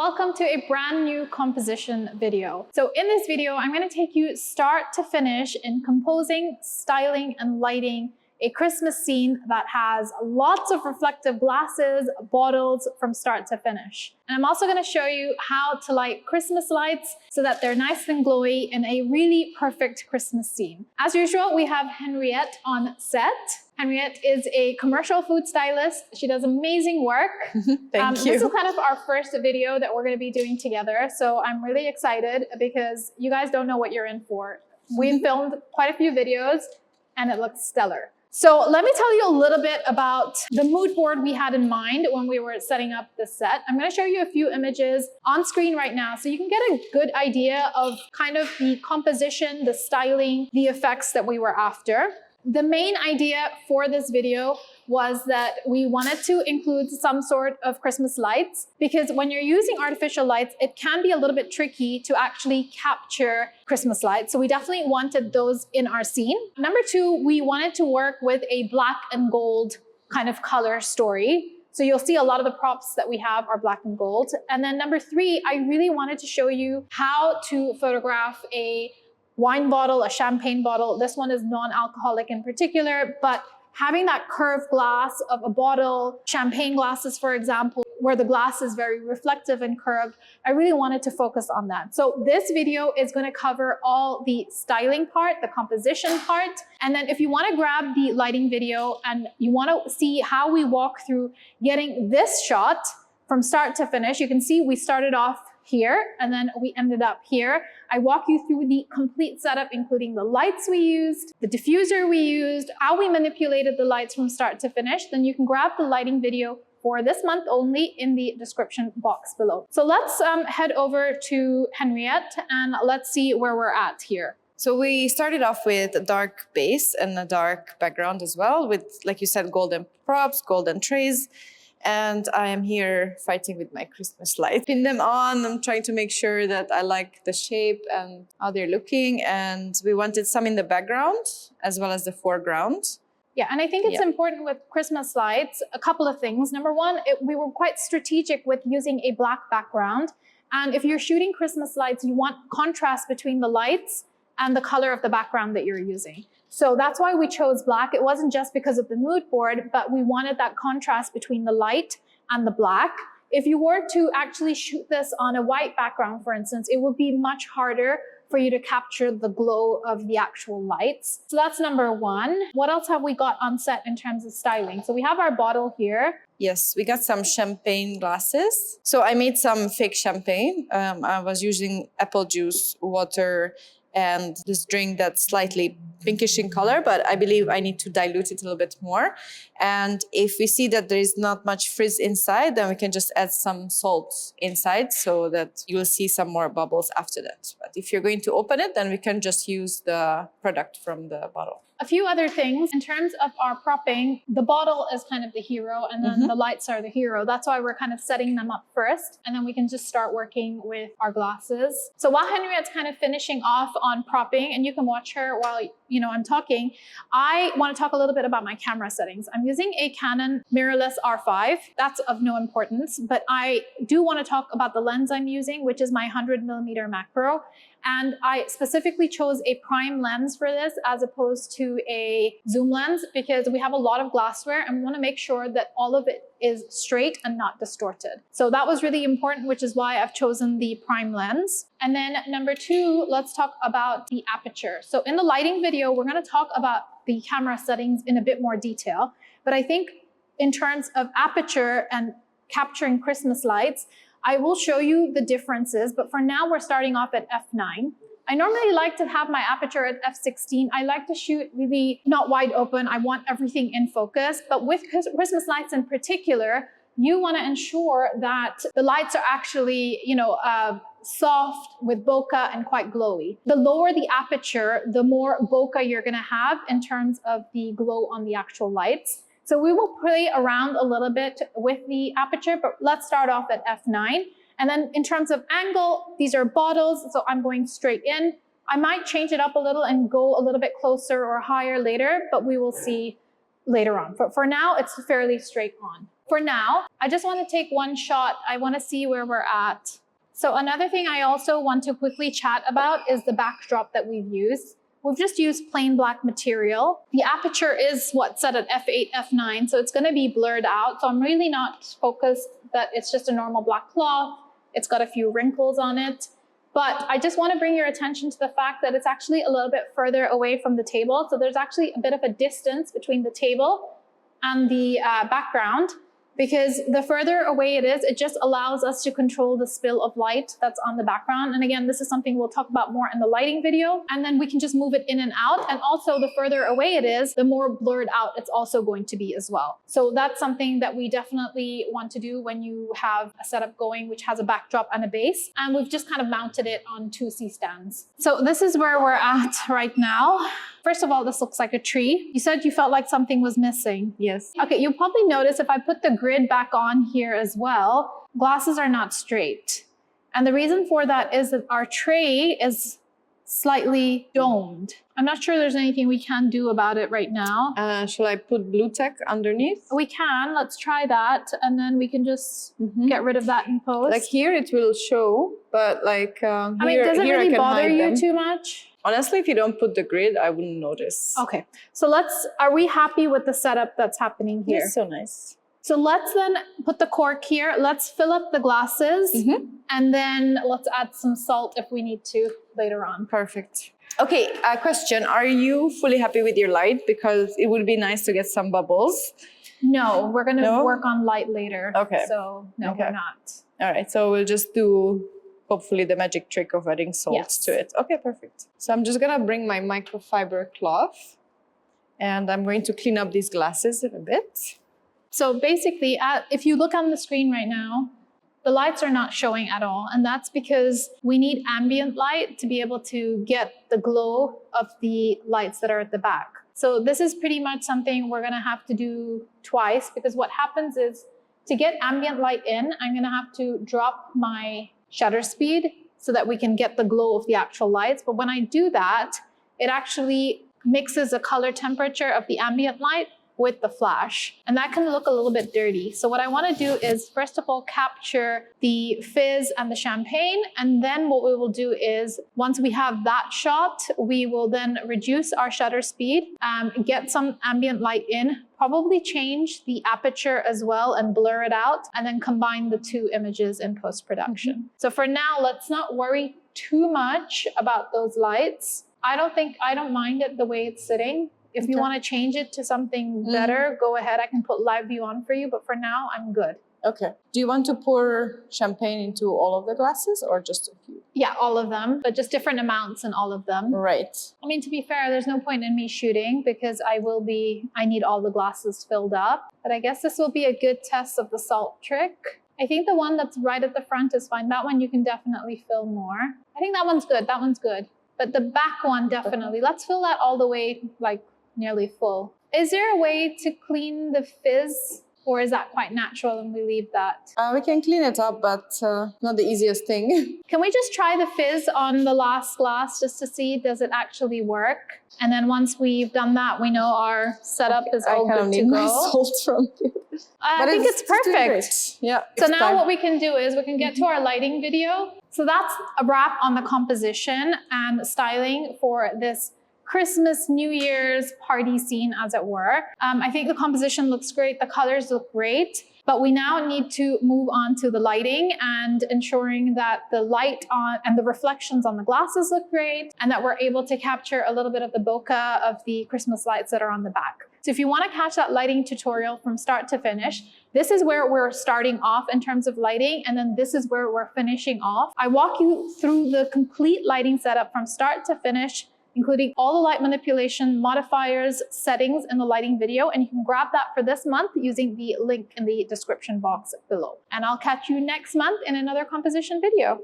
Welcome to a brand new composition video. So in this video, I'm going to take you start to finish in composing, styling, and lighting a Christmas scene that has lots of reflective glasses, bottles from start to finish. And I'm also going to show you how to light Christmas lights so that they're nice and glowy in a really perfect Christmas scene. As usual, we have Henriette on set. Henriette is a commercial food stylist. She does amazing work. Thank you. This is kind of our first video that we're going to be doing together. So I'm really excited because you guys don't know what you're in for. We've filmed quite a few videos and it looks stellar. So let me tell you a little bit about the mood board we had in mind when we were setting up the set. I'm going to show you a few images on screen right now so you can get a good idea of kind of the composition, the styling, the effects that we were after. The main idea for this video was that we wanted to include some sort of Christmas lights because when you're using artificial lights, it can be a little bit tricky to actually capture Christmas lights. So we definitely wanted those in our scene. Number two, we wanted to work with a black and gold kind of color story. So you'll see a lot of the props that we have are black and gold. And then number three, I really wanted to show you how to photograph a wine bottle, a champagne bottle. This one is non-alcoholic in particular, but having that curved glass of a bottle, champagne glasses, for example, where the glass is very reflective and curved, I really wanted to focus on that. So this video is going to cover all the styling part, the composition part. And then if you want to grab the lighting video and you want to see how we walk through getting this shot from start to finish, you can see we started off here and then we ended up here. I walk you through the complete setup, including the lights we used, the diffuser we used, how we manipulated the lights from start to finish. Then you can grab the lighting video for this month only in the description box below. So let's head over to Henriette and let's see where we're at here. So we started off with a dark base and a dark background as well with, like you said, golden props, golden trays. And I am here fighting with my Christmas lights. Pin them on. I'm trying to make sure that I like the shape and how they're looking. And we wanted some in the background as well as the foreground. Yeah, and I think it's important with Christmas lights, a couple of things. Number one, we were quite strategic with using a black background. And if you're shooting Christmas lights, you want contrast between the lights and the color of the background that you're using. So that's why we chose black. It wasn't just because of the mood board, but we wanted that contrast between the light and the black. If you were to actually shoot this on a white background, for instance, it would be much harder for you to capture the glow of the actual lights. So that's number one. What else have we got on set in terms of styling? So we have our bottle here. Yes, we got some champagne glasses. So I made some fake champagne. I was using apple juice, water, and this drink that's slightly pinkish in color, but I believe I need to dilute it a little bit more. And if we see that there is not much frizz inside, then we can just add some salt inside so that you will see some more bubbles after that. But if you're going to open it, then we can just use the product from the bottle. A few other things in terms of our propping, the bottle is kind of the hero and then the lights are the hero. That's why we're kind of setting them up first and then we can just start working with our glasses. So while Henriette's kind of finishing off on propping, and you can watch her while I'm talking, I want to talk a little bit about my camera settings. I'm using a Canon mirrorless R5. That's of no importance, but I do want to talk about the lens I'm using, which is my 100mm macro. And I specifically chose a prime lens for this as opposed to a zoom lens because we have a lot of glassware and we want to make sure that all of it is straight and not distorted. So that was really important, which is why I've chosen the prime lens. And then number two, let's talk about the aperture. So in the lighting video, we're going to talk about the camera settings in a bit more detail. But I think in terms of aperture and capturing Christmas lights, I will show you the differences, but for now we're starting off at f9. I normally like to have my aperture at f16. I like to shoot really not wide open. I want everything in focus, but with Christmas lights in particular, you want to ensure that the lights are actually, soft with bokeh and quite glowy. The lower the aperture, the more bokeh you're going to have in terms of the glow on the actual lights. So we will play around a little bit with the aperture, but let's start off at f9. And then in terms of angle, these are bottles, so I'm going straight in. I might change it up a little and go a little bit closer or higher later, but we will see later on. For now, it's fairly straight on. for now, I just want to take one shot. I want to see where we're at. So another thing I also want to quickly chat about is the backdrop that we've used. We've just used plain black material. The aperture is set at f8, f9, so it's going to be blurred out. So I'm really not focused that it's just a normal black cloth. It's got a few wrinkles on it. But I just want to bring your attention to the fact that it's actually a little bit further away from the table. So there's actually a bit of a distance between the table and the background. Because the further away it is, it just allows us to control the spill of light that's on the background. And again, this is something we'll talk about more in the lighting video. And then we can just move it in and out. And also the further away it is, the more blurred out it's also going to be as well. So that's something that we definitely want to do when you have a setup going which has a backdrop and a base. And we've just kind of mounted it on 2 C-stands. So this is where we're at right now. First of all, this looks like a tree. You said you felt like something was missing. Yes. Okay, you'll probably notice if I put the grid back on here as well, glasses are not straight. And the reason for that is that our tray is slightly domed. I'm not sure there's anything we can do about it right now. Shall I put blue tack underneath? We can, let's try that. And then we can just get rid of that in post. Like here it will show, but like here, I mean, does it really bother you too much? Honestly, if you don't put the grid, I wouldn't notice. Okay, so are we happy with the setup that's happening here? It's so nice. So let's then put the cork here. Let's fill up the glasses and then let's add some salt if we need to later on. Perfect. Okay, a question. Are you fully happy with your light? Because it would be nice to get some bubbles. No, we're going to work on light later. Okay. So no, we're not. All right, so we'll just do hopefully the magic trick of adding salt to it. Okay, perfect. So I'm just gonna bring my microfiber cloth and I'm going to clean up these glasses a bit. So basically, if you look on the screen right now, the lights are not showing at all. And that's because we need ambient light to be able to get the glow of the lights that are at the back. So this is pretty much something we're gonna have to do twice, because what happens is to get ambient light in, I'm gonna have to drop my shutter speed so that we can get the glow of the actual lights. But when I do that, it actually mixes the color temperature of the ambient light with the flash. And that can look a little bit dirty. So what I want to do is, first of all, capture the fizz and the champagne. And then what we will do is, once we have that shot, we will then reduce our shutter speed, get some ambient light in, probably change the aperture as well and blur it out, and then combine the 2 images in post-production. So for now, let's not worry too much about those lights. I don't mind it the way it's sitting. If you want to change it to something better, go ahead. I can put live view on for you, but for now, I'm good. Okay. Do you want to pour champagne into all of the glasses or just a few? Yeah, all of them, but just different amounts in all of them. Right. I mean, to be fair, there's no point in me shooting because I need all the glasses filled up. But I guess this will be a good test of the salt trick. I think the one that's right at the front is fine. That one you can definitely fill more. I think that one's good. That one's good. But the back one, definitely. Let's fill that all the way, like, nearly full. Is there a way to clean the fizz, or is that quite natural and we leave that? We can clean it up, but not the easiest thing. Can we just try the fizz on the last glass just to see, does it actually work? And then once we've done that, we know our setup is all good to go. I kind of need my salt from you. I think it's perfect. Yeah. So now what we can do is we can get to our lighting video. So that's a wrap on the composition and styling for this Christmas, New Year's party scene, as it were. I think the composition looks great. The colors look great. But we now need to move on to the lighting and ensuring that the light on and the reflections on the glasses look great and that we're able to capture a little bit of the bokeh of the Christmas lights that are on the back. So if you want to catch that lighting tutorial from start to finish, this is where we're starting off in terms of lighting, and then this is where we're finishing off. I walk you through the complete lighting setup from start to finish, including all the light manipulation, modifiers, settings in the lighting video. And you can grab that for this month using the link in the description box below. And I'll catch you next month in another composition video.